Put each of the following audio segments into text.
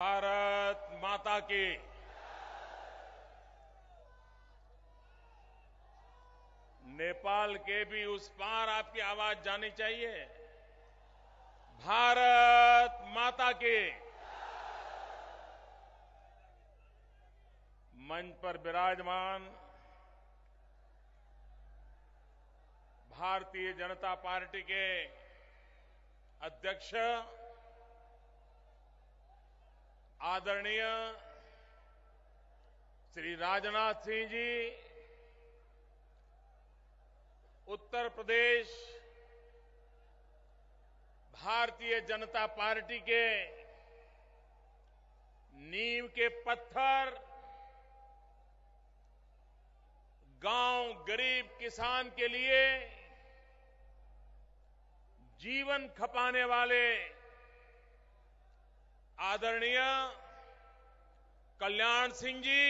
भारत माता की। नेपाल के भी उस पार आपकी आवाज जानी चाहिए। भारत माता की। मंच पर विराजमान भारतीय जनता पार्टी के अध्यक्ष आदरणीय श्री राजनाथ सिंह जी, उत्तर प्रदेश भारतीय जनता पार्टी के नींव के पत्थर, गांव गरीब किसान के लिए जीवन खपाने वाले आदरणीय कल्याण सिंह जी,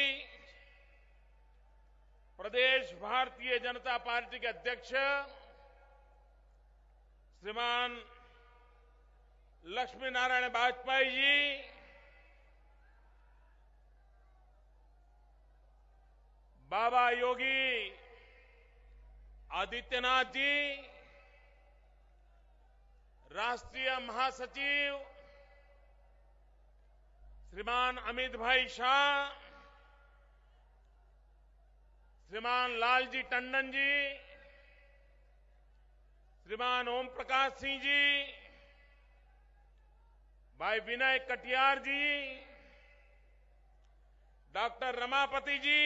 प्रदेश भारतीय जनता पार्टी के अध्यक्ष श्रीमान लक्ष्मी नारायण वाजपेयी जी, बाबा योगी आदित्यनाथ जी, राष्ट्रीय महासचिव श्रीमान अमित भाई शाह, श्रीमान लालजी टंडन जी, श्रीमान ओम प्रकाश सिंह जी, भाई विनय कटियार जी, डॉक्टर रमापति जी,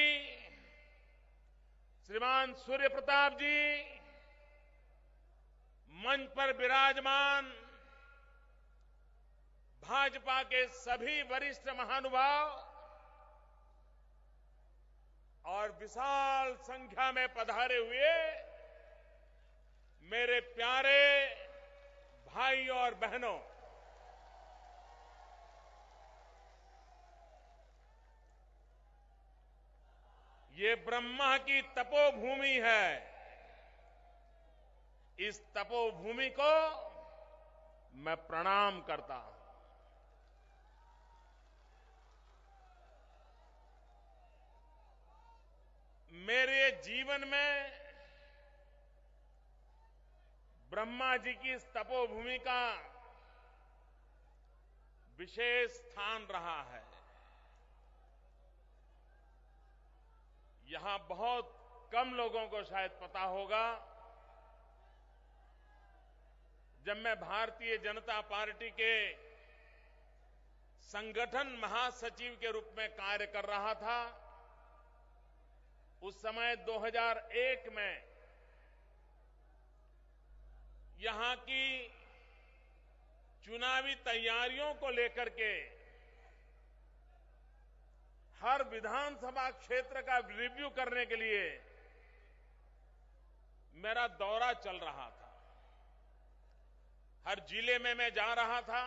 श्रीमान सूर्य प्रताप जी, मंच पर विराजमान भाजपा के सभी वरिष्ठ महानुभाव और विशाल संख्या में पधारे हुए मेरे प्यारे भाई और बहनों, ये ब्रह्मा की तपोभूमि है। इस तपोभूमि को मैं प्रणाम करता हूं। मेरे जीवन में ब्रह्मा जी की इस तपोभूमि का विशेष स्थान रहा है। यहां बहुत कम लोगों को शायद पता होगा, जब मैं भारतीय जनता पार्टी के संगठन महासचिव के रूप में कार्य कर रहा था, उस समय 2001 में यहां की चुनावी तैयारियों को लेकर के हर विधानसभा क्षेत्र का रिव्यू करने के लिए मेरा दौरा चल रहा था। हर जिले में मैं जा रहा था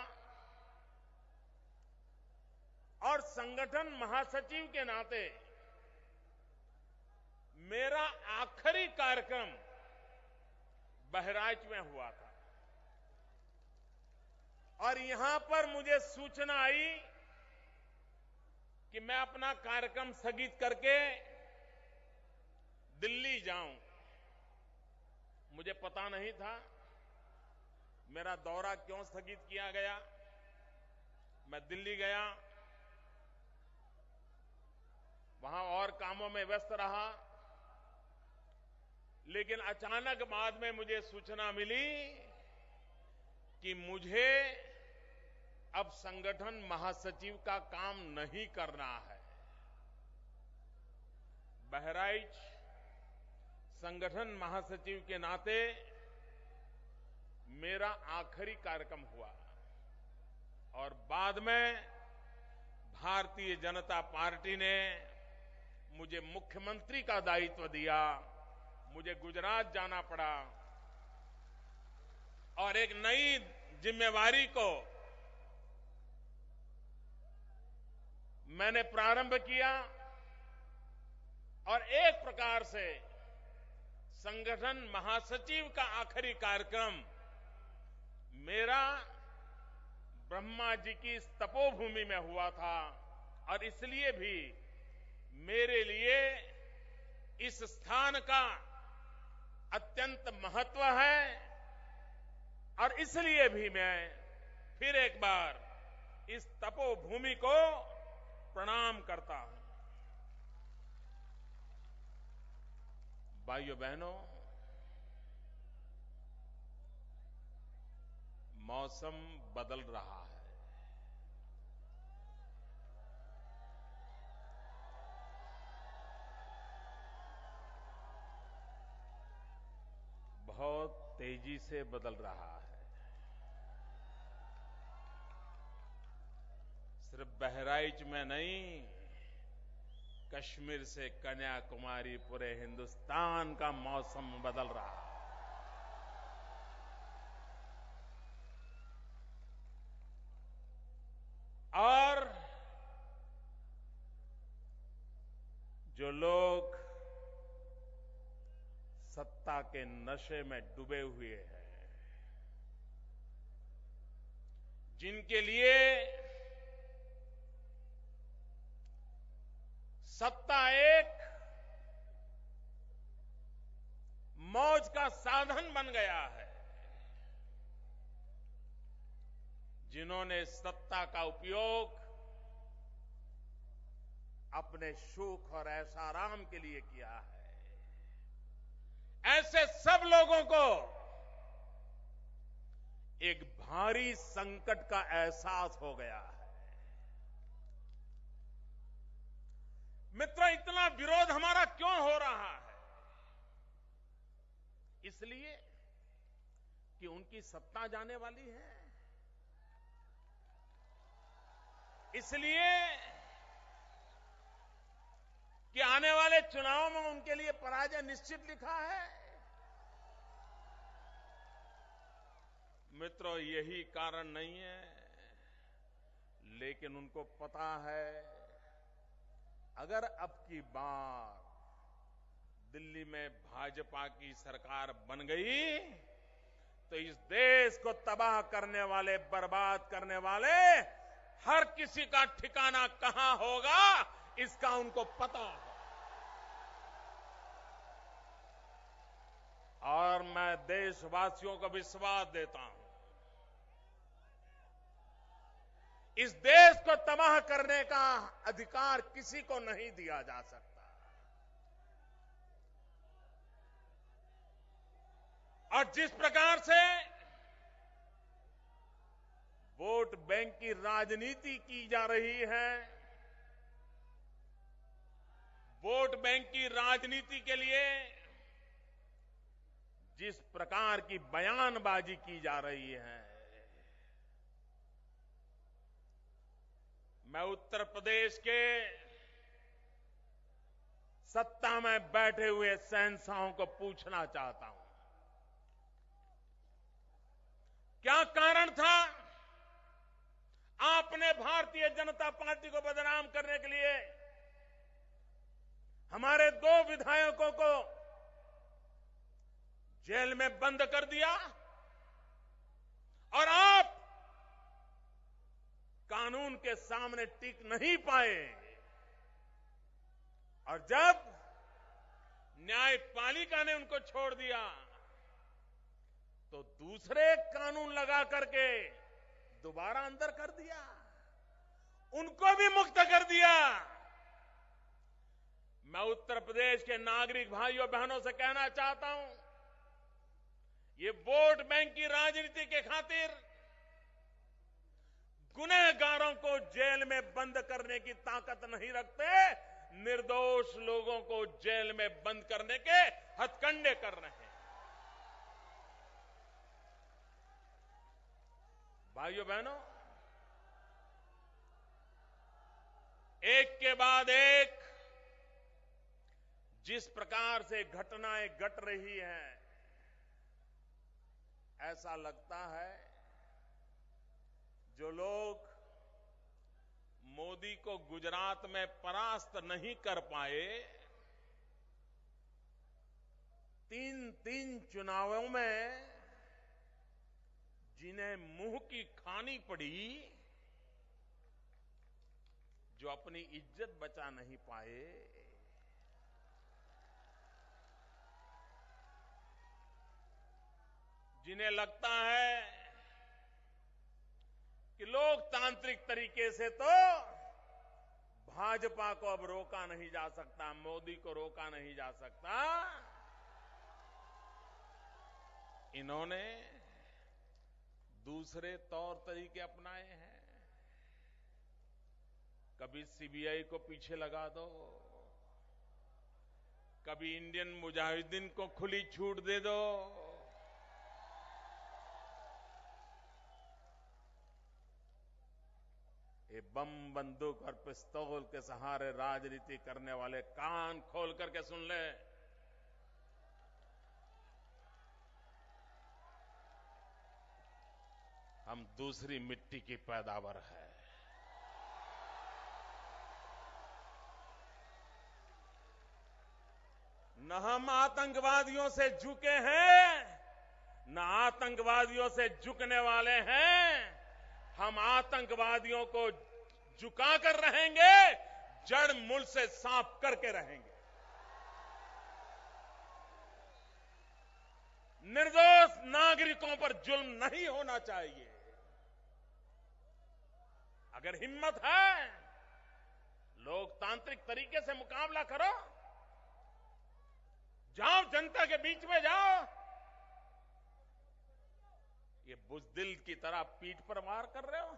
और संगठन महासचिव के नाते मेरा आखिरी कार्यक्रम बहराइच में हुआ था और यहां पर मुझे सूचना आई कि मैं अपना कार्यक्रम स्थगित करके दिल्ली जाऊं। मुझे पता नहीं था मेरा दौरा क्यों स्थगित किया गया। मैं दिल्ली गया, वहां और कामों में व्यस्त रहा, लेकिन अचानक बाद में मुझे सूचना मिली कि मुझे अब संगठन महासचिव का काम नहीं करना है। बहराइच संगठन महासचिव के नाते मेरा आखिरी कार्यक्रम हुआ और बाद में भारतीय जनता पार्टी ने मुझे मुख्यमंत्री का दायित्व दिया। मुझे गुजरात जाना पड़ा और एक नई जिम्मेवारी को मैंने प्रारंभ किया और एक प्रकार से संगठन महासचिव का आखिरी कार्यक्रम मेरा ब्रह्मा जी की इस तपोभूमि में हुआ था और इसलिए भी मेरे लिए इस स्थान का अत्यंत महत्व है और इसलिए भी मैं फिर एक बार इस तपोभूमि को प्रणाम करता हूं। भाइयों बहनों, मौसम बदल रहा है। बहुत तेजी से बदल रहा है। सिर्फ बहराइच में नहीं, कश्मीर से कन्याकुमारी पूरे हिंदुस्तान का मौसम बदल रहा है। और जो लोग सत्ता के नशे में डूबे हुए हैं, जिनके लिए सत्ता एक मौज का साधन बन गया है, जिन्होंने सत्ता का उपयोग अपने सुख और ऐशाराम के लिए किया है, ऐसे सब लोगों को एक भारी संकट का एहसास हो गया है। मित्रों, इतना विरोध हमारा क्यों हो रहा है? इसलिए कि उनकी सत्ता जाने वाली है, इसलिए कि आने वाले चुनाव में उनके लिए पराजय निश्चित लिखा है। मित्रों, यही कारण नहीं है, लेकिन उनको पता है अगर अब की बार दिल्ली में भाजपा की सरकार बन गई तो इस देश को तबाह करने वाले, बर्बाद करने वाले हर किसी का ठिकाना कहां होगा, इसका उनको पता है। और मैं देशवासियों को विश्वास देता हूं, इस देश को तबाह करने का अधिकार किसी को नहीं दिया जा सकता। और जिस प्रकार से वोट बैंक की राजनीति की जा रही है, वोट बैंक की राजनीति के लिए जिस प्रकार की बयानबाजी की जा रही है, मैं उत्तर प्रदेश के सत्ता में बैठे हुए शहंशाहों को पूछना चाहता हूं, क्या कारण था आपने भारतीय जनता पार्टी को बदनाम करने के लिए हमारे 2 विधायकों को जेल में बंद कर दिया और आप कानून के सामने टिक नहीं पाए? और जब न्यायपालिका ने उनको छोड़ दिया तो दूसरे कानून लगा करके दोबारा अंदर कर दिया, उनको भी मुक्त कर दिया। मैं उत्तर प्रदेश के नागरिक भाइयों बहनों से कहना चाहता हूं, ये वोट बैंक की राजनीति के खातिर गुनहगारों को जेल में बंद करने की ताकत नहीं रखते, निर्दोष लोगों को जेल में बंद करने के हथकंडे कर रहे हैं। भाइयों बहनों, एक के बाद एक जिस प्रकार से घटनाएं घट रही हैं, ऐसा लगता है जो लोग मोदी को गुजरात में परास्त नहीं कर पाए, 3 चुनावों में जिन्हें मुंह की खानी पड़ी, जो अपनी इज्जत बचा नहीं पाए, जिन्हें लगता है कि लोकतांत्रिक तरीके से तो भाजपा को अब रोका नहीं जा सकता, मोदी को रोका नहीं जा सकता, इन्होंने दूसरे तौर तरीके अपनाए हैं। कभी सीबीआई को पीछे लगा दो, कभी इंडियन मुजाहिदीन को खुली छूट दे दो, ये बम बंदूक और पिस्तौल के सहारे राजनीति करने वाले कान खोल करके सुन ले। हम दूसरी मिट्टी की पैदावार है। न हम आतंकवादियों से झुके हैं, न आतंकवादियों से झुकने वाले हैं। हम आतंकवादियों को झुकाकर रहेंगे, जड़ मूल से साफ करके रहेंगे। निर्दोष नागरिकों पर जुल्म नहीं होना चाहिए। अगर हिम्मत है, लोकतांत्रिक तरीके से मुकाबला करो, जाओ जनता के बीच में जाओ। ये बुज़दिल की तरह पीठ पर वार कर रहे हो।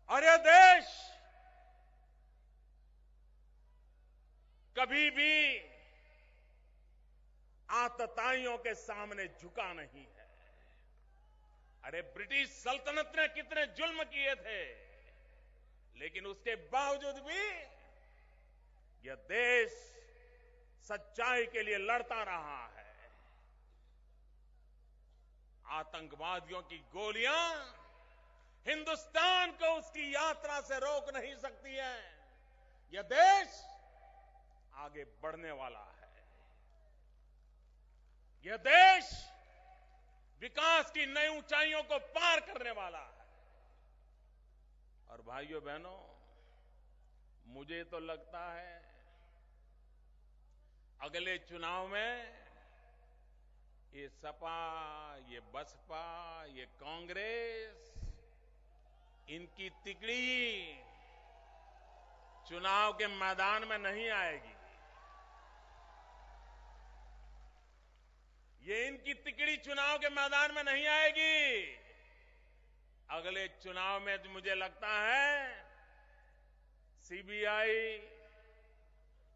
और यह देश कभी भी आतताइयों के सामने झुका नहीं है। अरे ब्रिटिश सल्तनत ने कितने जुल्म किए थे, लेकिन उसके बावजूद भी यह देश सच्चाई के लिए लड़ता रहा है। आतंकवादियों की गोलियां हिंदुस्तान को उसकी यात्रा से रोक नहीं सकती है। यह देश आगे बढ़ने वाला है। यह देश विकास की नई ऊंचाइयों को पार करने वाला है। और भाइयों बहनों, मुझे तो लगता है अगले चुनाव में ये सपा, ये बसपा, ये कांग्रेस, इनकी तिकड़ी चुनाव के मैदान में नहीं आएगी। ये इनकी तिकड़ी चुनाव के मैदान में नहीं आएगी। अगले चुनाव में तो मुझे लगता है सीबीआई,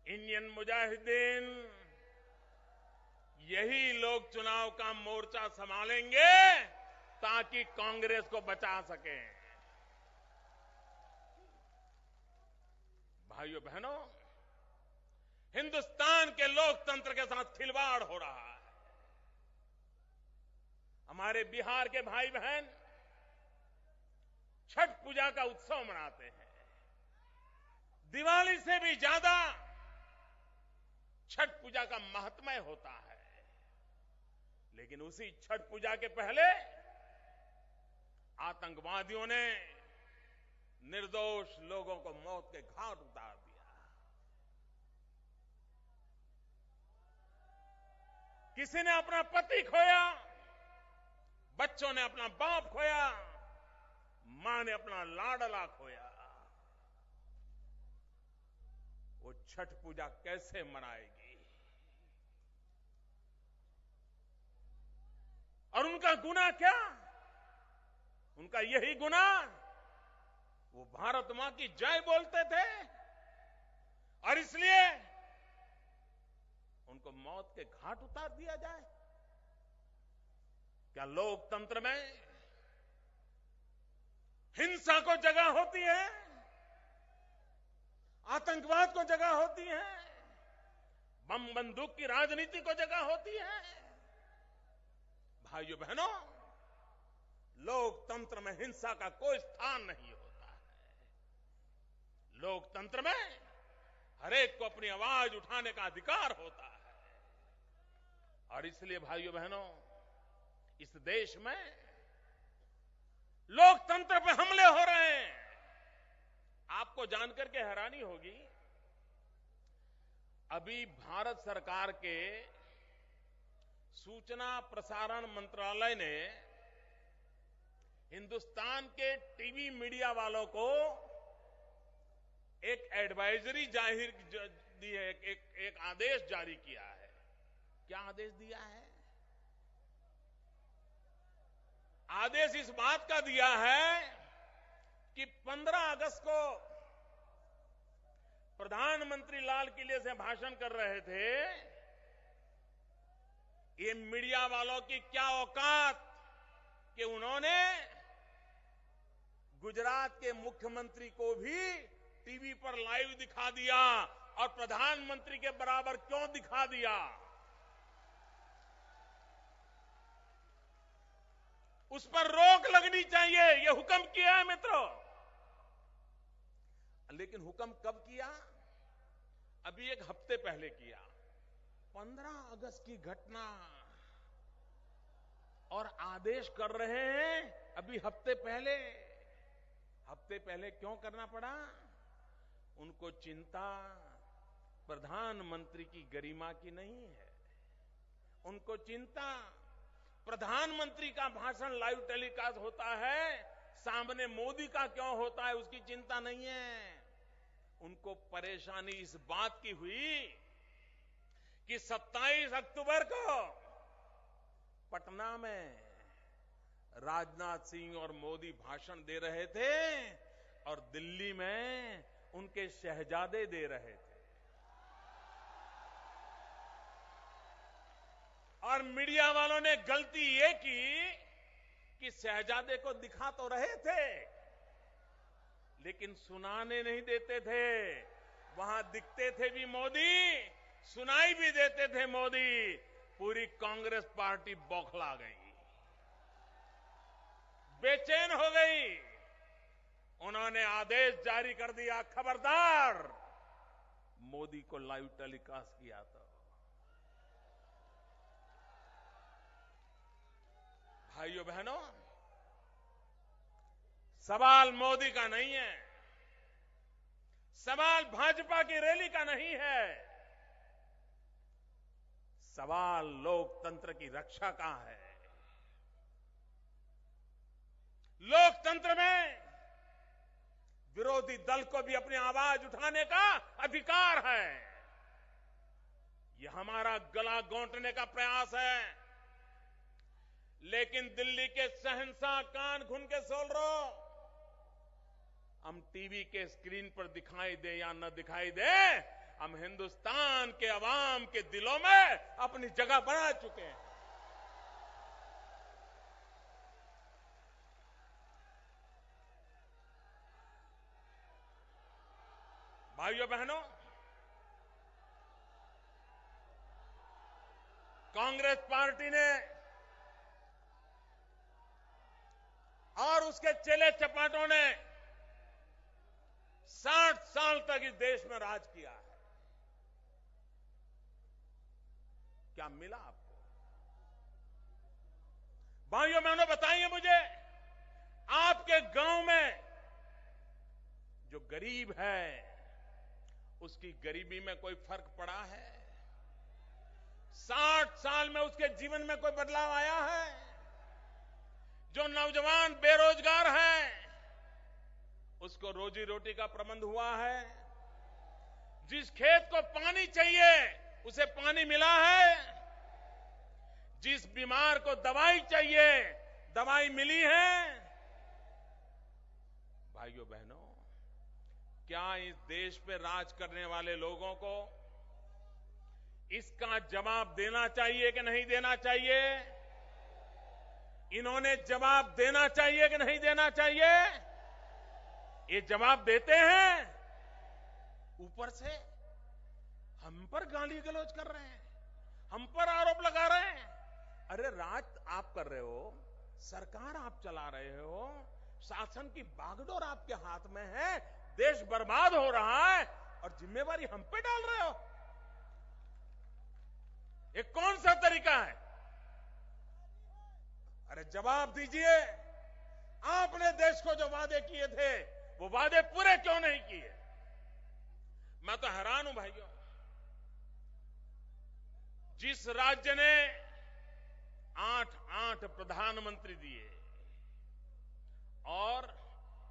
इंडियन मुजाहिदीन, यही लोग चुनाव का मोर्चा संभालेंगे ताकि कांग्रेस को बचा सकें। भाइयों बहनों, हिंदुस्तान के लोकतंत्र के साथ खिलवाड़ हो रहा है। हमारे बिहार के भाई बहन छठ पूजा का उत्सव मनाते हैं। दिवाली से भी ज्यादा छठ पूजा का महात्म्य होता है। लेकिन उसी छठ पूजा के पहले आतंकवादियों ने निर्दोष लोगों को मौत के घाट उतार दिया। किसी ने अपना पति खोया, बच्चों ने अपना बाप खोया, मां ने अपना लाडला खोया। वो छठ पूजा कैसे मनाएगी? और उनका गुनाह क्या? उनका यही गुनाह, वो भारत मां की जय बोलते थे और इसलिए उनको मौत के घाट उतार दिया जाए। क्या लोकतंत्र में हिंसा को जगह होती है? आतंकवाद को जगह होती है? बम बंदूक की राजनीति को जगह होती है? भाइयों बहनों, लोकतंत्र में हिंसा का कोई स्थान नहीं होता है। लोकतंत्र में हर एक को अपनी आवाज उठाने का अधिकार होता है और इसलिए भाइयों बहनों, इस देश में लोकतंत्र पे हमले हो रहे हैं। आपको जानकर के हैरानी होगी, अभी भारत सरकार के सूचना प्रसारण मंत्रालय ने हिंदुस्तान के टीवी मीडिया वालों को एक एडवाइजरी जाहिर दी है, एक आदेश जारी किया है। क्या आदेश दिया है? आदेश इस बात का दिया है कि 15 अगस्त को प्रधानमंत्री लाल किले से भाषण कर रहे थे। ये मीडिया वालों की क्या औकात कि उन्होंने गुजरात के मुख्यमंत्री को भी टीवी पर लाइव दिखा दिया और प्रधानमंत्री के बराबर क्यों दिखा दिया? उस पर रोक लगनी चाहिए, ये हुक्म किया है मित्रों। लेकिन हुक्म कब किया? अभी एक हफ्ते पहले किया। 15 अगस्त की घटना और आदेश कर रहे हैं अभी हफ्ते पहले। हफ्ते पहले क्यों करना पड़ा? उनको चिंता प्रधानमंत्री की गरिमा की नहीं है। उनको चिंता प्रधानमंत्री का भाषण लाइव टेलीकास्ट होता है, सामने मोदी का क्यों होता है, उसकी चिंता नहीं है। उनको परेशानी इस बात की हुई कि 27 अक्टूबर को पटना में राजनाथ सिंह और मोदी भाषण दे रहे थे और दिल्ली में उनके शहजादे दे रहे थे। और मीडिया वालों ने गलती ये की कि शहजादे को दिखा तो रहे थे लेकिन सुनाने नहीं देते थे। वहां दिखते थे भी मोदी, सुनाई भी देते थे मोदी। पूरी कांग्रेस पार्टी बौखला गई, बेचैन हो गई। उन्होंने आदेश जारी कर दिया, खबरदार मोदी को लाइव टेलीकास्ट किया तो। भाइयों बहनों, सवाल मोदी का नहीं है, सवाल भाजपा की रैली का नहीं है, सवाल लोकतंत्र की रक्षा का है। लोकतंत्र में विरोधी दल को भी अपनी आवाज उठाने का अधिकार है। यह हमारा गला घोंटने का प्रयास है, लेकिन दिल्ली के शहंशाह कान खुन के सोल रहो। हम टीवी के स्क्रीन पर दिखाई दे या न दिखाई दे, हम हिंदुस्तान के अवाम के दिलों में अपनी जगह बना चुके हैं। भाइयों बहनों, कांग्रेस पार्टी ने और उसके चेले चपाटों ने 60 साल तक इस देश में राज किया है। क्या मिला आपको? भाइयों बहनों, बताइए मुझे, आपके गांव में जो गरीब है उसकी गरीबी में कोई फर्क पड़ा है? 60 साल में उसके जीवन में कोई बदलाव आया है? जो नौजवान बेरोजगार है उसको रोजी रोटी का प्रबंध हुआ है? जिस खेत को पानी चाहिए उसे पानी मिला है? जिस बीमार को दवाई चाहिए दवाई मिली है? भाइयों बहनों, क्या इस देश पे राज करने वाले लोगों को इसका जवाब देना चाहिए कि नहीं देना चाहिए? इन्होंने जवाब देना चाहिए कि नहीं देना चाहिए? ये जवाब देते हैं, ऊपर से हम पर गाली गलौज कर रहे हैं, हम पर आरोप लगा रहे हैं। अरे राज आप कर रहे हो, सरकार आप चला रहे हो, शासन की बागडोर आपके हाथ में है, देश बर्बाद हो रहा है और जिम्मेवारी हम पे डाल रहे हो। ये कौन सा तरीका है? अरे जवाब दीजिए, आपने देश को जो वादे किए थे वो वादे पूरे क्यों नहीं किए? मैं तो हैरान हूं भाइयों, जिस राज्य ने 8 प्रधानमंत्री दिए और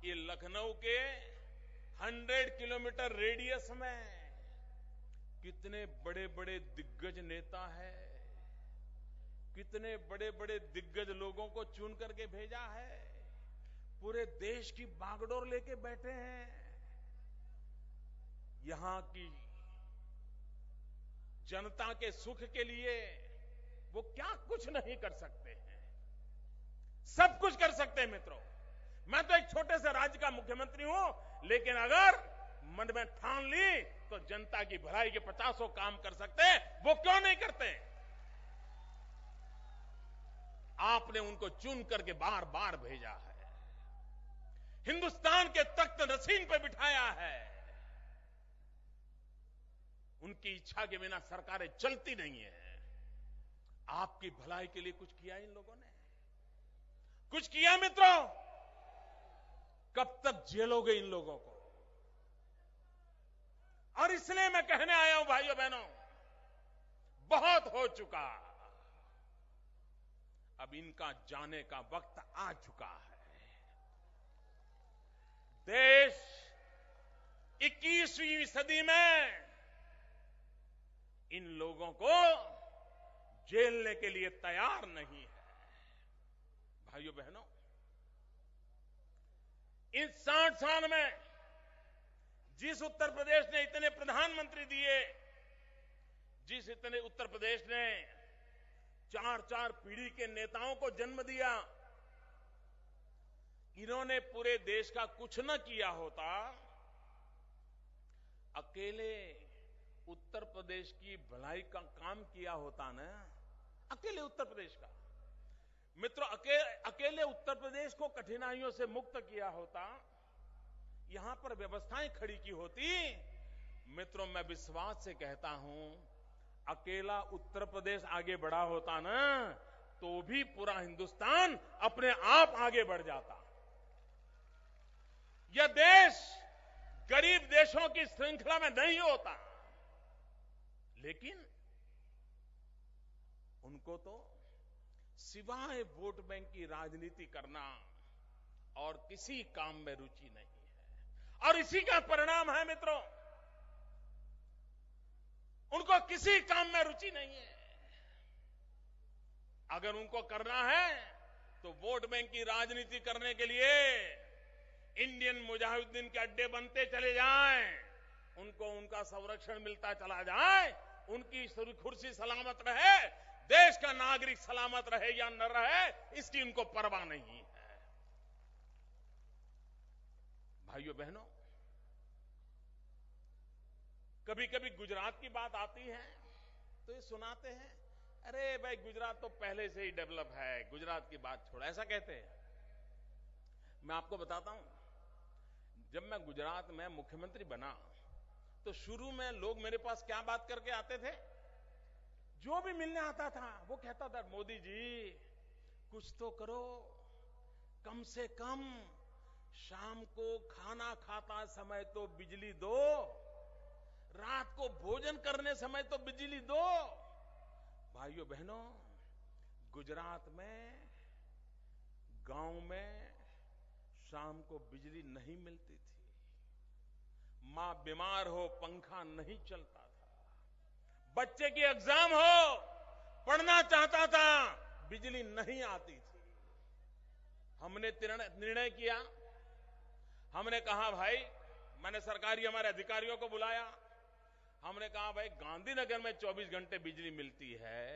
ये लखनऊ के 100 किलोमीटर रेडियस में कितने बड़े बड़े दिग्गज नेता है, कितने बड़े बड़े दिग्गज लोगों को चुन करके भेजा है, पूरे देश की बागडोर लेके बैठे हैं। यहां की जनता के सुख के लिए वो क्या कुछ नहीं कर सकते हैं? सब कुछ कर सकते हैं मित्रों। मैं तो एक छोटे से राज्य का मुख्यमंत्री हूं, लेकिन अगर मन में ठान ली तो जनता की भलाई के 50 काम कर सकते हैं, वो क्यों नहीं करते? आपने उनको चुन करके बार बार भेजा है, हिंदुस्तान के तख्त नसीन पे बिठाया है। उनकी इच्छा के बिना सरकारें चलती नहीं है। आपकी भलाई के लिए कुछ किया इन लोगों ने? कुछ किया मित्रों? कब तक झेलोगे इन लोगों को? और इसलिए मैं कहने आया हूं भाइयों बहनों, बहुत हो चुका, अब इनका जाने का वक्त आ चुका है। देश 21वीं सदी में इन लोगों को झेलने के लिए तैयार नहीं है। भाइयों बहनों, इन 60 साल में जिस उत्तर प्रदेश ने इतने प्रधानमंत्री दिए, जिस इतने उत्तर प्रदेश ने 4 पीढ़ी के नेताओं को जन्म दिया, इन्होंने पूरे देश का कुछ न किया होता, अकेले उत्तर प्रदेश की भलाई का काम किया होता ना, अकेले उत्तर प्रदेश का। मित्रों, अकेले उत्तर प्रदेश को कठिनाइयों से मुक्त किया होता, यहां पर व्यवस्थाएं खड़ी की होती। मित्रों, मैं विश्वास से कहता हूं, अकेला उत्तर प्रदेश आगे बढ़ा होता ना, तो भी पूरा हिंदुस्तान अपने आप आगे बढ़ जाता। यह देश गरीब देशों की श्रृंखला में नहीं होता, लेकिन उनको तो सिवाय वोट बैंक की राजनीति करना और किसी काम में रुचि नहीं है। और इसी का परिणाम है मित्रों, उनको किसी काम में रुचि नहीं है। अगर उनको करना है तो वोट बैंक की राजनीति करने के लिए इंडियन मुजाहिदीन के अड्डे बनते चले जाएं, उनको उनका संरक्षण मिलता चला जाए, उनकी कुर्सी सलामत रहे, देश का नागरिक सलामत रहे या न रहे, इसकी उनको परवाह नहीं है। भाइयों बहनों, कभी कभी गुजरात की बात आती है तो ये सुनाते हैं, अरे भाई गुजरात तो पहले से ही डेवलप है, गुजरात की बात छोड़, ऐसा कहते हैं। मैं आपको बताता हूं, जब मैं गुजरात में मुख्यमंत्री बना तो शुरू में लोग मेरे पास क्या बात करके आते थे, जो भी मिलने आता था वो कहता था, मोदी जी कुछ तो करो, कम से कम शाम को खाना खाता समय तो बिजली दो, रात को भोजन करने समय तो बिजली दो। भाइयों बहनों, गुजरात में गांव में शाम को बिजली नहीं मिलती थी, मां बीमार हो पंखा नहीं चलता था, बच्चे की एग्जाम हो पढ़ना चाहता था, बिजली नहीं आती थी। हमने निर्णय किया, हमने कहा भाई, मैंने सरकारी हमारे अधिकारियों को बुलाया, हमने कहा भाई गांधीनगर में 24 घंटे बिजली मिलती है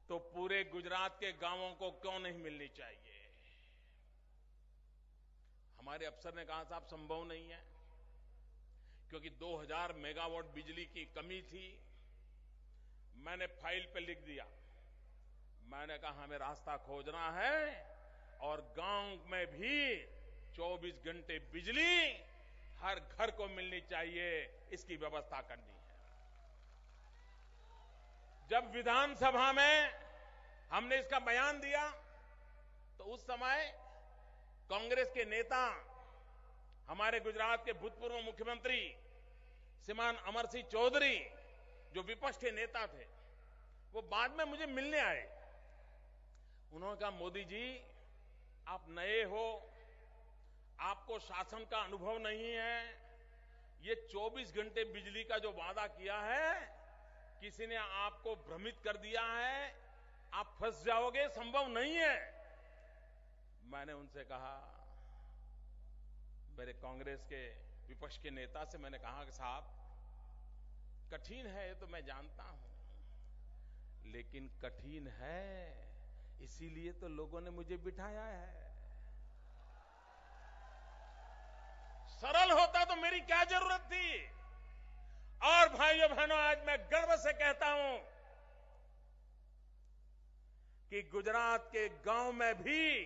तो पूरे गुजरात के गांवों को क्यों नहीं मिलनी चाहिए? हमारे अफसर ने कहा साहब संभव नहीं है, क्योंकि 2000 मेगावाट बिजली की कमी थी। मैंने फाइल पे लिख दिया, मैंने कहा हमें रास्ता खोजना है और गांव में भी 24 घंटे बिजली हर घर को मिलनी चाहिए, इसकी व्यवस्था करनी है। जब विधानसभा में हमने इसका बयान दिया तो उस समय कांग्रेस के नेता, हमारे गुजरात के भूतपूर्व मुख्यमंत्री श्रीमान अमर सिंह चौधरी, जो विपक्ष के नेता थे, वो बाद में मुझे मिलने आए। उन्होंने कहा, मोदी जी आप नए हो, आपको शासन का अनुभव नहीं है, ये 24 घंटे बिजली का जो वादा किया है किसी ने आपको भ्रमित कर दिया है, आप फंस जाओगे, संभव नहीं है। मैंने उनसे कहा, मेरे कांग्रेस के विपक्ष के नेता से मैंने कहा कि साहब कठिन है ये तो मैं जानता हूं, लेकिन कठिन है इसीलिए तो लोगों ने मुझे बिठाया है। सरल होता तो मेरी क्या जरूरत थी। और भाइयों बहनों, आज मैं गर्व से कहता हूं कि गुजरात के गांव में भी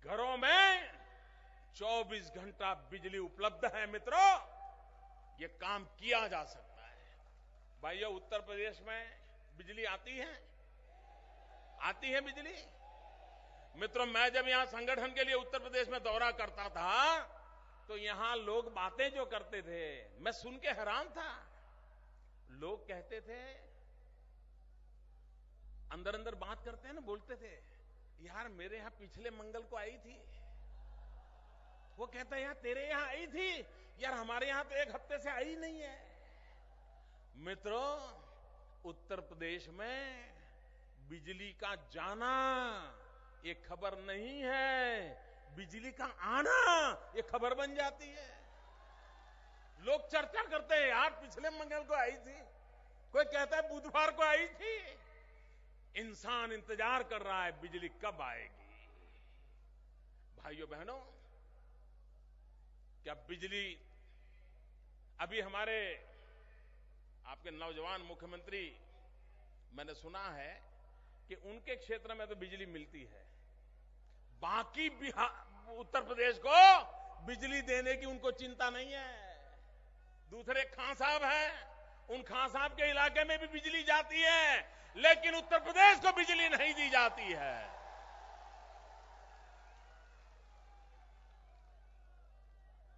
घरों में 24 घंटा बिजली उपलब्ध है। मित्रों, ये काम किया जा सकता है। भाइयों, उत्तर प्रदेश में बिजली आती है, आती है बिजली। मित्रों, मैं जब यहां संगठन के लिए उत्तर प्रदेश में दौरा करता था तो यहां लोग बातें जो करते थे मैं सुन के हैरान था। लोग कहते थे, अंदर अंदर बात करते हैं ना, बोलते थे, यार मेरे यहां पिछले मंगल को आई थी, वो कहता है यार तेरे यहां आई थी, यार हमारे यहां तो 1 हफ्ते से आई नहीं है। मित्रों, उत्तर प्रदेश में बिजली का जाना ये खबर नहीं है, बिजली का आना ये खबर बन जाती है। लोग चर्चा करते हैं, यार पिछले मंगल को आई थी, कोई कहता है बुधवार को आई थी। इंसान इंतजार कर रहा है बिजली कब आएगी। भाइयों बहनों, क्या बिजली, अभी हमारे आपके नौजवान मुख्यमंत्री, मैंने सुना है कि उनके क्षेत्र में तो बिजली मिलती है, बाकी बिहार उत्तर प्रदेश को बिजली देने की उनको चिंता नहीं है। दूसरे खां साहब हैं, उन खां साहब के इलाके में भी बिजली जाती है, लेकिन उत्तर प्रदेश को बिजली नहीं दी जाती है।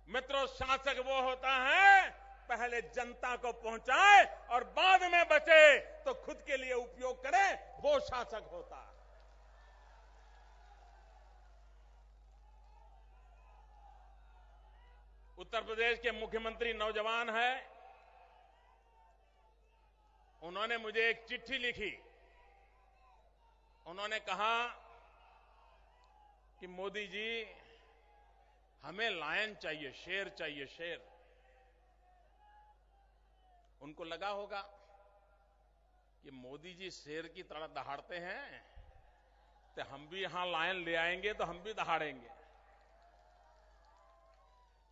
मित्रों, शासक वो होता है पहले जनता को पहुंचाए और बाद में बचे तो खुद के लिए उपयोग करे, वो शासक होता है। उत्तर प्रदेश के मुख्यमंत्री नौजवान है, उन्होंने मुझे एक चिट्ठी लिखी। उन्होंने कहा कि मोदी जी हमें लायन चाहिए, शेर चाहिए, शेर। उनको लगा होगा कि मोदी जी शेर की तरह दहाड़ते हैं तो हम भी यहां लायन ले आएंगे तो हम भी दहाड़ेंगे।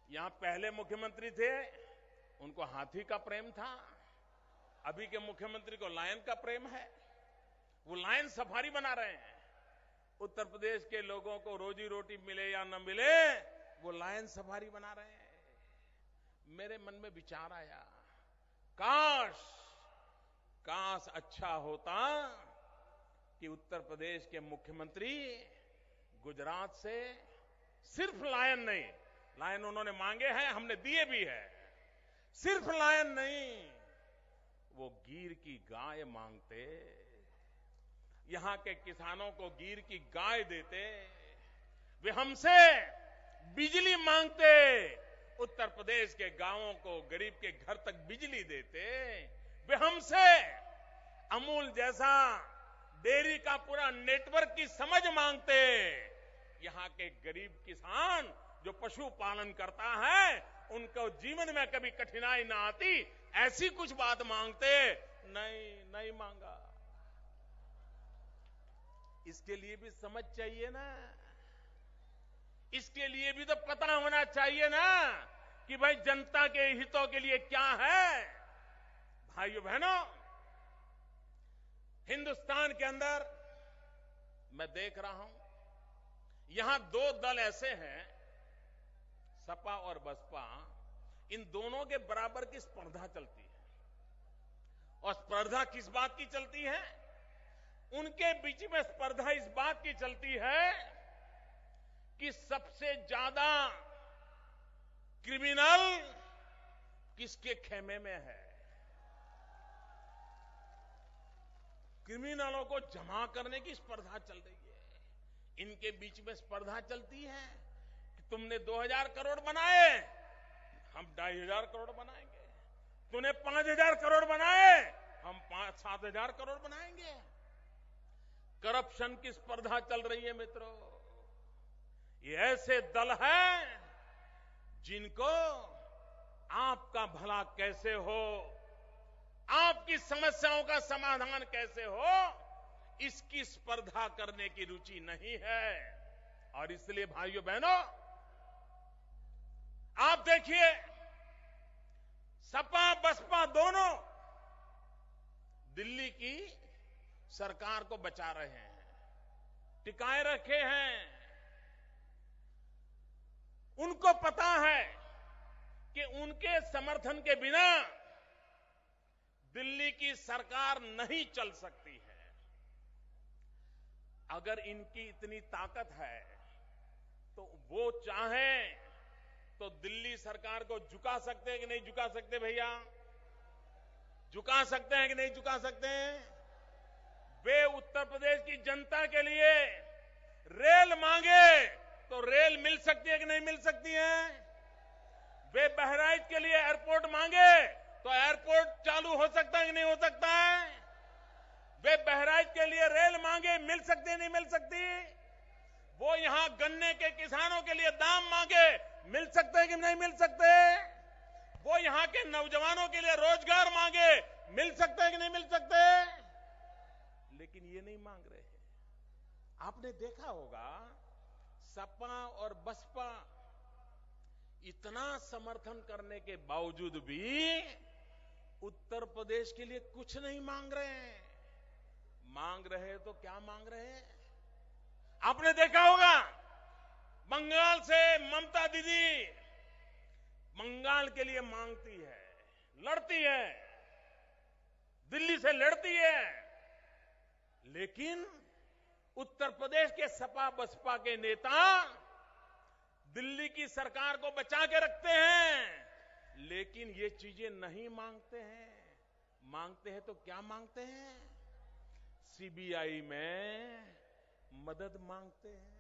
यहां पहले मुख्यमंत्री थे, उनको हाथी का प्रेम था, अभी के मुख्यमंत्री को लायन का प्रेम है, वो लायन सफारी बना रहे हैं। उत्तर प्रदेश के लोगों को रोजी रोटी मिले या न मिले, वो लायन सफारी बना रहे हैं। मेरे मन में विचार आया, काश अच्छा होता कि उत्तर प्रदेश के मुख्यमंत्री गुजरात से सिर्फ लायन नहीं, लायन उन्होंने मांगे हैं, हमने दिए भी है, सिर्फ लायन नहीं, वो गिर की गाय मांगते, यहां के किसानों को गिर की गाय देते, वे हमसे बिजली मांगते, उत्तर प्रदेश के गांवों को, गरीब के घर तक बिजली देते, वे हमसे अमूल जैसा डेयरी का पूरा नेटवर्क की समझ मांगते, यहां के गरीब किसान जो पशुपालन करता है उनको जीवन में कभी कठिनाई ना आती, ऐसी कुछ बात मांगते, नहीं मांगा। इसके लिए भी समझ चाहिए ना, इसके लिए भी तो पता होना चाहिए ना कि भाई जनता के हितों के लिए क्या है। भाइयों बहनों, हिंदुस्तान के अंदर मैं देख रहा हूं यहां 2 दल ऐसे हैं, सपा और बसपा, इन दोनों के बराबर की स्पर्धा चलती है और स्पर्धा किस बात की चलती है? उनके बीच में स्पर्धा इस बात की चलती है कि सबसे ज्यादा क्रिमिनल किसके खेमे में है। क्रिमिनलों को जमा करने की स्पर्धा चल रही है। इनके बीच में स्पर्धा चलती है कि तुमने 2000 करोड़ बनाए, हम 2500 करोड़ बनाएंगे। तूने 5000 करोड़ बनाए, हम 7,000 करोड़ बनाएंगे। करप्शन की स्पर्धा चल रही है मित्रों। ये ऐसे दल हैं जिनको आपका भला कैसे हो, आपकी समस्याओं का समाधान कैसे हो, इसकी स्पर्धा करने की रुचि नहीं है। और इसलिए भाइयों बहनों, आप देखिए, सपा बसपा दोनों दिल्ली की सरकार को बचा रहे हैं, टिकाए रखे हैं। उनको पता है कि उनके समर्थन के बिना दिल्ली की सरकार नहीं चल सकती है। अगर इनकी इतनी ताकत है तो वो चाहें तो दिल्ली सरकार को झुका सकते हैं कि नहीं झुका सकते? भैया, झुका सकते हैं कि नहीं झुका सकते हैं? वे उत्तर प्रदेश की जनता के लिए रेल मांगे तो रेल मिल सकती है कि नहीं मिल सकती है? वे बहराइच के लिए एयरपोर्ट मांगे तो एयरपोर्ट चालू हो सकता है कि नहीं हो सकता है? वे बहराइच के लिए रेल मांगे, मिल सकती है नहीं मिल सकती? वो यहां गन्ने के किसानों के लिए दाम मांगे, मिल सकते हैं कि नहीं मिल सकते? वो यहां के नौजवानों के लिए रोजगार मांगे, मिल सकते हैं कि नहीं मिल सकते? लेकिन ये नहीं मांग रहे हैं। आपने देखा होगा, सपा और बसपा इतना समर्थन करने के बावजूद भी उत्तर प्रदेश के लिए कुछ नहीं मांग रहे हैं। मांग रहे हैं तो क्या मांग रहे हैं? आपने देखा होगा, बंगाल से ममता दीदी बंगाल के लिए मांगती है, लड़ती है, दिल्ली से लड़ती है, लेकिन उत्तर प्रदेश के सपा बसपा के नेता दिल्ली की सरकार को बचा के रखते हैं, लेकिन ये चीजें नहीं मांगते हैं। मांगते हैं तो क्या मांगते हैं? सीबीआई में मदद मांगते हैं,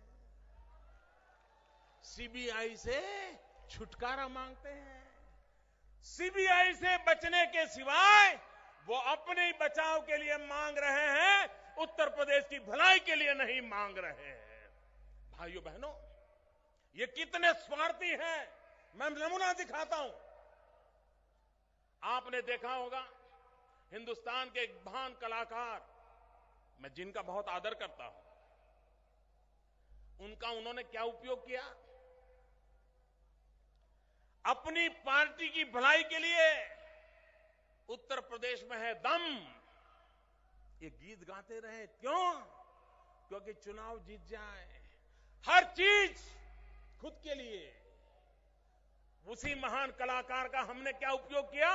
सीबीआई से छुटकारा मांगते हैं। सीबीआई से बचने के सिवाय वो अपने बचाव के लिए मांग रहे हैं, उत्तर प्रदेश की भलाई के लिए नहीं मांग रहे हैं। भाइयों बहनों, ये कितने स्वार्थी हैं, मैं नमूना दिखाता हूं। आपने देखा होगा, हिंदुस्तान के एक महान कलाकार, मैं जिनका बहुत आदर करता हूं, उनका उन्होंने क्या उपयोग किया? अपनी पार्टी की भलाई के लिए उत्तर प्रदेश में है दम, ये गीत गाते रहे। क्यों? क्योंकि चुनाव जीत जाए, हर चीज खुद के लिए। उसी महान कलाकार का हमने क्या उपयोग किया?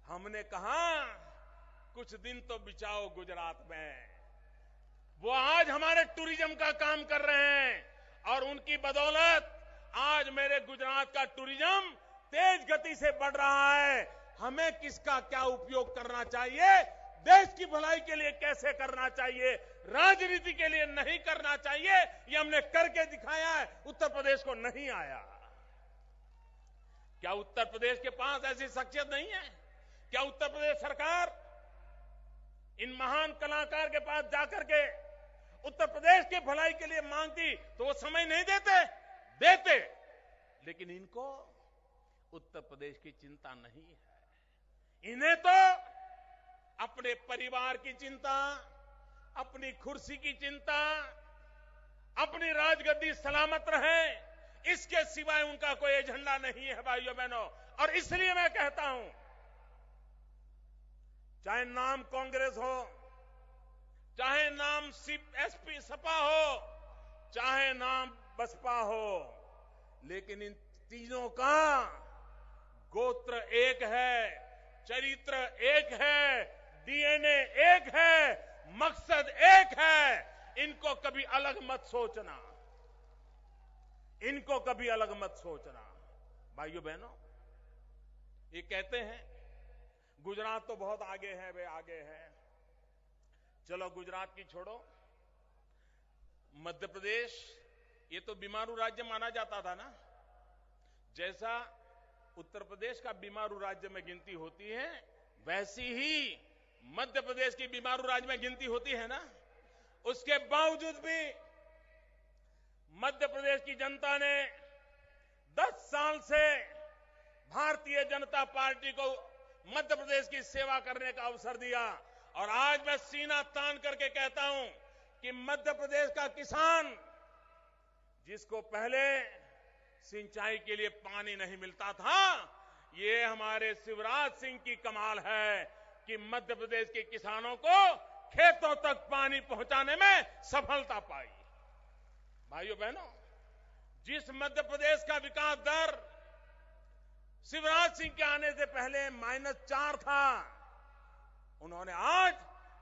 हमने कहा कुछ दिन तो बिताओ गुजरात में। वो आज हमारे टूरिज्म का काम कर रहे हैं और उनकी बदौलत आज मेरे गुजरात का टूरिज्म तेज गति से बढ़ रहा है। हमें किसका क्या उपयोग करना चाहिए, देश की भलाई के लिए कैसे करना चाहिए, राजनीति के लिए नहीं करना चाहिए, ये हमने करके दिखाया है। उत्तर प्रदेश को नहीं आया। क्या उत्तर प्रदेश के पास ऐसी शख्सियत नहीं है? क्या उत्तर प्रदेश सरकार इन महान कलाकार के पास जाकर के उत्तर प्रदेश की भलाई के लिए मांगती तो वो समय नहीं देते? देते, लेकिन इनको उत्तर प्रदेश की चिंता नहीं है। इन्हें तो अपने परिवार की चिंता, अपनी कुर्सी की चिंता, अपनी राजगद्दी सलामत रहे, इसके सिवाय उनका कोई एजेंडा नहीं है भाइयों बहनों। और इसलिए मैं कहता हूं, चाहे नाम कांग्रेस हो, चाहे नाम एसपी सपा हो, चाहे नाम बसपा हो, लेकिन इन तीनों का गोत्र एक है, चरित्र एक है, डीएनए एक है, मकसद एक है। इनको कभी अलग मत सोचना, इनको कभी अलग मत सोचना। भाइयों बहनों, ये कहते हैं गुजरात तो बहुत आगे है, वे आगे है। चलो गुजरात की छोड़ो, मध्य प्रदेश ये तो बीमारू राज्य माना जाता था ना। जैसा उत्तर प्रदेश का बीमारू राज्य में गिनती होती है, वैसी ही मध्य प्रदेश की बीमारू राज्य में गिनती होती है ना। उसके बावजूद भी मध्य प्रदेश की जनता ने 10 साल से भारतीय जनता पार्टी को मध्य प्रदेश की सेवा करने का अवसर दिया। और आज मैं सीना तान करके कहता हूं कि मध्य प्रदेश का किसान, जिसको पहले सिंचाई के लिए पानी नहीं मिलता था, ये हमारे शिवराज सिंह की कमाल है कि मध्य प्रदेश के किसानों को खेतों तक पानी पहुंचाने में सफलता पाई। भाइयों बहनों, जिस मध्य प्रदेश का विकास दर शिवराज सिंह के आने से पहले -4 था, उन्होंने आज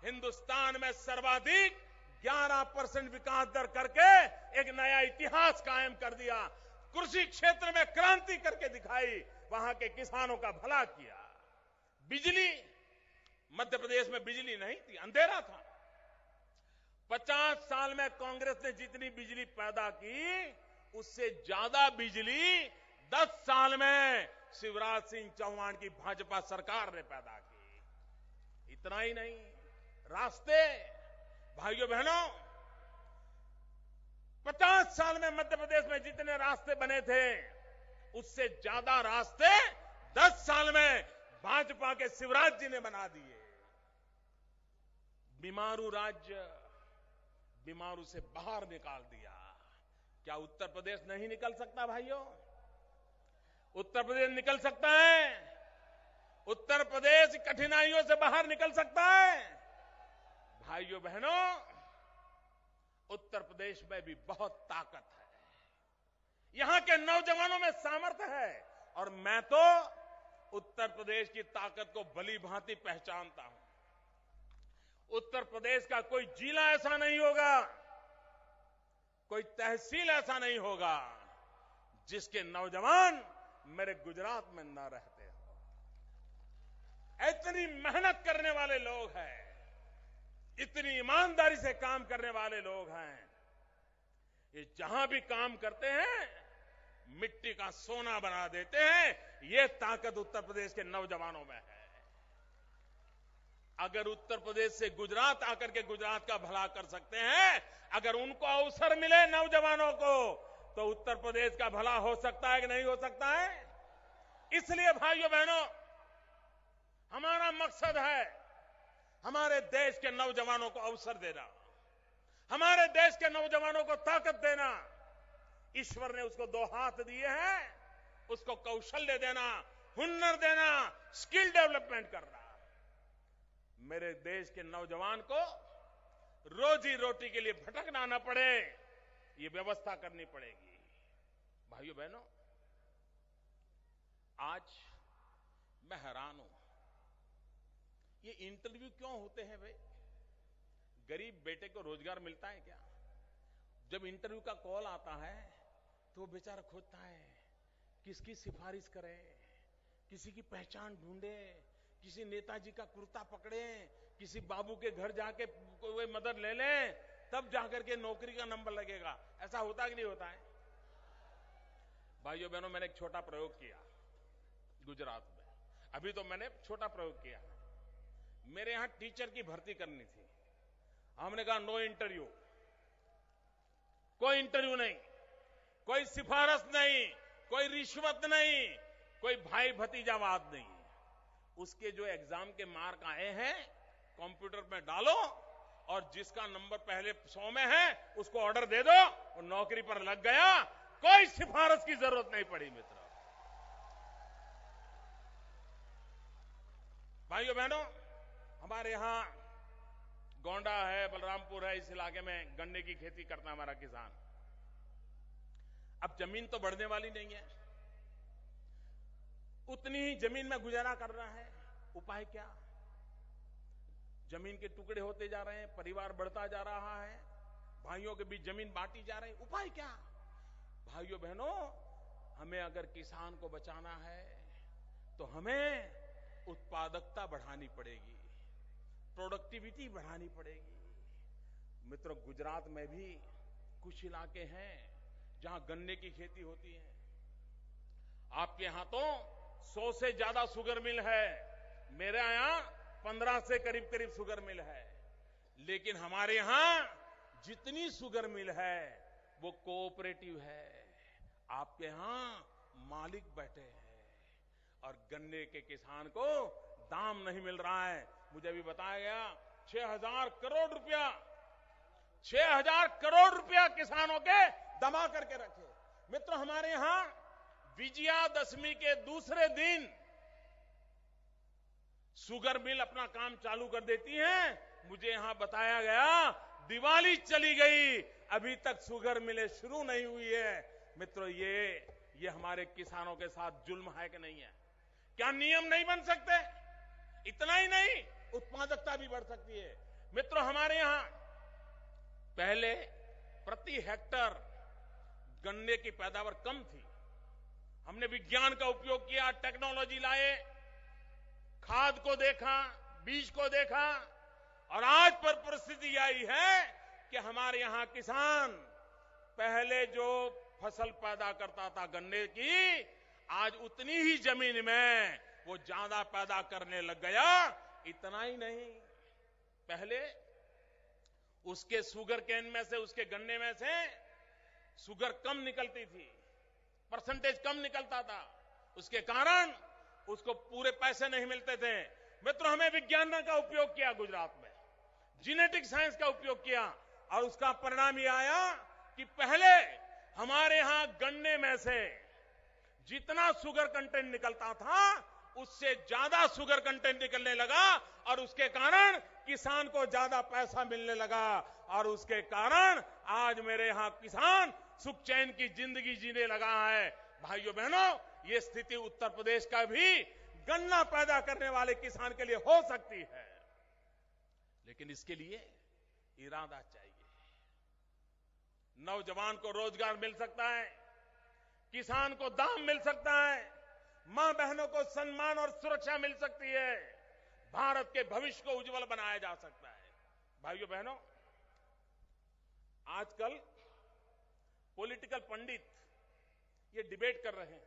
हिंदुस्तान में सर्वाधिक 11% विकास दर करके एक नया इतिहास कायम कर दिया। कृषि क्षेत्र में क्रांति करके दिखाई, वहां के किसानों का भला किया। बिजली, मध्य प्रदेश में बिजली नहीं थी, अंधेरा था। 50 साल में कांग्रेस ने जितनी बिजली पैदा की, उससे ज्यादा बिजली 10 साल में शिवराज सिंह चौहान की भाजपा सरकार ने पैदा की। इतना ही नहीं, रास्ते, भाइयों बहनों, 50 साल में मध्य प्रदेश में जितने रास्ते बने थे, उससे ज्यादा रास्ते 10 साल में भाजपा के शिवराज जी ने बना दिए। बीमारू राज्य बीमारू से बाहर निकाल दिया। क्या उत्तर प्रदेश नहीं निकल सकता भाइयों? उत्तर प्रदेश निकल सकता है। उत्तर प्रदेश कठिनाइयों से बाहर निकल सकता है। भाइयों बहनों, उत्तर प्रदेश में भी बहुत ताकत है, यहां के नौजवानों में सामर्थ्य है। और मैं तो उत्तर प्रदेश की ताकत को भली भांति पहचानता हूं। उत्तर प्रदेश का कोई जिला ऐसा नहीं होगा, कोई तहसील ऐसा नहीं होगा, जिसके नौजवान मेरे गुजरात में न रहते हो। इतनी मेहनत करने वाले लोग हैं, इतनी ईमानदारी से काम करने वाले लोग हैं। ये जहां भी काम करते हैं, मिट्टी का सोना बना देते हैं। ये ताकत उत्तर प्रदेश के नौजवानों में है। अगर उत्तर प्रदेश से गुजरात आकर के गुजरात का भला कर सकते हैं, अगर उनको अवसर मिले नौजवानों को, तो उत्तर प्रदेश का भला हो सकता है कि नहीं हो सकता है? इसलिए भाइयों बहनों, हमारा मकसद है हमारे देश के नौजवानों को अवसर देना, हमारे देश के नौजवानों को ताकत देना। ईश्वर ने उसको 2 हाथ दिए हैं, उसको कौशल्य देना, हुनर देना, स्किल डेवलपमेंट करना। मेरे देश के नौजवान को रोजी रोटी के लिए भटकना न पड़े, ये व्यवस्था करनी पड़ेगी। भाइयों बहनों, आज मैं हैरान हूं, ये इंटरव्यू क्यों होते हैं भाई? गरीब बेटे को रोजगार मिलता है क्या? जब इंटरव्यू का कॉल आता है तो वो बेचारा खोजता है किसकी सिफारिश करे, किसी की पहचान ढूंढे, किसी नेताजी का कुर्ता पकड़े, किसी बाबू के घर जाके कोई मदद ले ले, तब जाकर के नौकरी का नंबर लगेगा। ऐसा होता कि नहीं होता है? भाइयों बहनों, मैंने एक छोटा प्रयोग किया गुजरात में। अभी तो मैंने छोटा प्रयोग किया। मेरे यहां टीचर की भर्ती करनी थी। हमने कहा नो इंटरव्यू, कोई इंटरव्यू नहीं, कोई सिफारिश नहीं, कोई रिश्वत नहीं, कोई भाई भतीजावाद नहीं। उसके जो एग्जाम के मार्क आए हैं कंप्यूटर में डालो, और जिसका नंबर पहले 100 में है उसको ऑर्डर दे दो, और नौकरी पर लग गया। कोई सिफारिश की जरूरत नहीं पड़ी मित्रों। भाइयों बहनों, हमारे यहां गोंडा है, बलरामपुर है, इस इलाके में गन्ने की खेती करता है हमारा किसान। अब जमीन तो बढ़ने वाली नहीं है, उतनी ही जमीन में गुजारा कर रहा है। उपाय क्या? जमीन के टुकड़े होते जा रहे हैं, परिवार बढ़ता जा रहा है, भाइयों के बीच जमीन बांटी जा रही है, उपाय क्या? भाइयों बहनों, हमें अगर किसान को बचाना है तो हमें उत्पादकता बढ़ानी पड़ेगी, प्रोडक्टिविटी बढ़ानी पड़ेगी। मित्रों, गुजरात में भी कुछ इलाके हैं जहां गन्ने की खेती होती है। आपके यहां तो 100 से ज्यादा शुगर मिल है, मेरे यहां 15 से करीब करीब शुगर मिल है। लेकिन हमारे यहां जितनी शुगर मिल है वो कोऑपरेटिव है। आपके यहां मालिक बैठे हैं और गन्ने के किसान को दाम नहीं मिल रहा है। मुझे अभी बताया गया 6,000 करोड़ रुपया, 6,000 करोड़ रुपया किसानों के दमा करके रखे। मित्रों, हमारे यहां विजयादशमी के दूसरे दिन शुगर मिल अपना काम चालू कर देती हैं। मुझे यहां बताया गया दिवाली चली गई, अभी तक शुगर मिलें शुरू नहीं हुई है। मित्रों, ये हमारे किसानों के साथ जुल्म है कि नहीं है? क्या नियम नहीं बन सकते? इतना ही नहीं, उत्पादकता भी बढ़ सकती है। मित्रों, हमारे यहां पहले प्रति हेक्टर गन्ने की पैदावार कम थी। हमने विज्ञान का उपयोग किया, टेक्नोलॉजी लाए, खाद को देखा, बीज को देखा, और आज पर परिस्थिति आई है कि हमारे यहां किसान पहले जो फसल पैदा करता था गन्ने की, आज उतनी ही जमीन में वो ज्यादा पैदा करने लग गया। इतना ही नहीं, पहले उसके शुगर केन में से, उसके गन्ने में से शुगर कम निकलती थी, परसेंटेज कम निकलता था, उसके कारण उसको पूरे पैसे नहीं मिलते थे। मित्रों, हमें विज्ञान का उपयोग किया, गुजरात में जेनेटिक साइंस का उपयोग किया, और उसका परिणाम यह आया कि पहले हमारे यहां गन्ने में से जितना शुगर कंटेंट निकलता था उससे ज्यादा शुगर कंटेंट निकलने लगा, और उसके कारण किसान को ज्यादा पैसा मिलने लगा, और उसके कारण आज मेरे यहां किसान सुख चैन की जिंदगी जीने लगा है। भाइयों बहनों, ये स्थिति उत्तर प्रदेश का भी गन्ना पैदा करने वाले किसान के लिए हो सकती है, लेकिन इसके लिए इरादा चाहिए। नौजवान को रोजगार मिल सकता है, किसान को दाम मिल सकता है, मां बहनों को सम्मान और सुरक्षा मिल सकती है, भारत के भविष्य को उज्जवल बनाया जा सकता है। भाइयों बहनों, आजकल पॉलिटिकल पंडित ये डिबेट कर रहे हैं,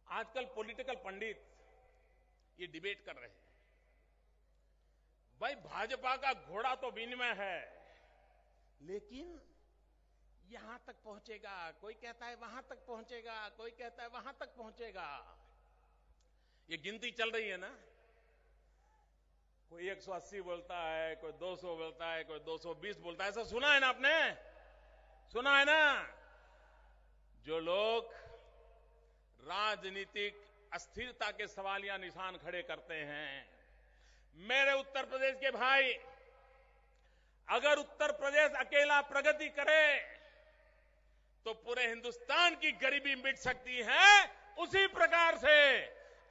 आजकल पॉलिटिकल पंडित ये डिबेट कर रहे हैं, भाई भाजपा का घोड़ा तो विनिमय है, लेकिन यहां तक पहुंचेगा, कोई कहता है वहां तक पहुंचेगा, कोई कहता है वहां तक पहुंचेगा। ये गिनती चल रही है ना, कोई 180 बोलता है, कोई 200 बोलता है, कोई 220 बोलता है। ऐसा सुना है ना आपने? सुना है ना? जो लोग राजनीतिक अस्थिरता के सवालिया निशान खड़े करते हैं, मेरे उत्तर प्रदेश के भाई, अगर उत्तर प्रदेश अकेला प्रगति करे तो पूरे हिंदुस्तान की गरीबी मिट सकती है। उसी प्रकार से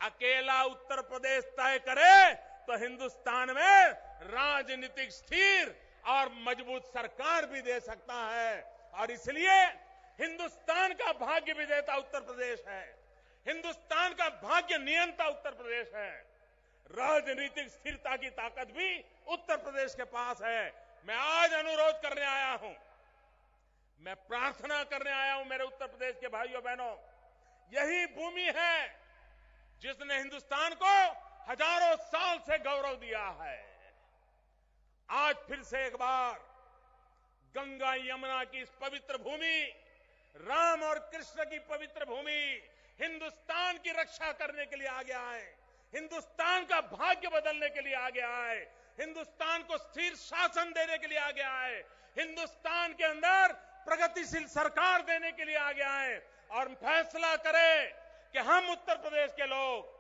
अकेला उत्तर प्रदेश तय करे तो हिंदुस्तान में राजनीतिक स्थिर और मजबूत सरकार भी दे सकता है। और इसलिए हिंदुस्तान का भाग्य विजेता उत्तर प्रदेश है, हिंदुस्तान का भाग्य नियंता उत्तर प्रदेश है, राजनीतिक स्थिरता की ताकत भी उत्तर प्रदेश के पास है। मैं आज अनुरोध करने आया हूं, मैं प्रार्थना करने आया हूं मेरे उत्तर प्रदेश के भाइयों बहनों, यही भूमि है जिसने हिंदुस्तान को हजारों साल से गौरव दिया है। आज फिर से एक बार गंगा यमुना की इस पवित्र भूमि, राम और कृष्ण की पवित्र भूमि हिंदुस्तान की रक्षा करने के लिए आगे आए, हिंदुस्तान का भाग्य बदलने के लिए आगे आए, हिंदुस्तान को स्थिर शासन देने के लिए आगे आए, हिंदुस्तान के अंदर प्रगतिशील सरकार देने के लिए आगे आए और फैसला करें कि हम उत्तर प्रदेश के लोग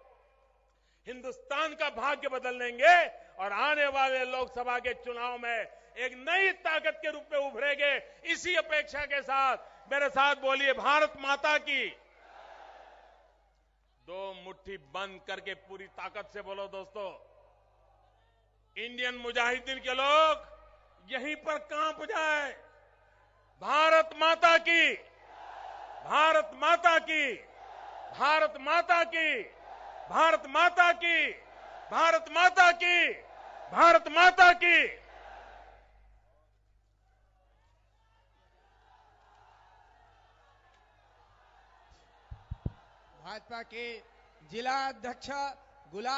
हिंदुस्तान का भाग्य बदल देंगे और आने वाले लोकसभा के चुनाव में एक नई ताकत के रूप में उभरेंगे। इसी अपेक्षा के साथ मेरे साथ बोलिए भारत माता की। दो मुट्ठी बंद करके पूरी ताकत से बोलो दोस्तों। इंडियन मुजाहिदीन के लोग यहीं पर कांप जाए। भारत माता की, भारत माता की, भारत माता की, भारत माता की, भारत माता की, भारत माता की। भाजपा के जिला अध्यक्ष गुलाब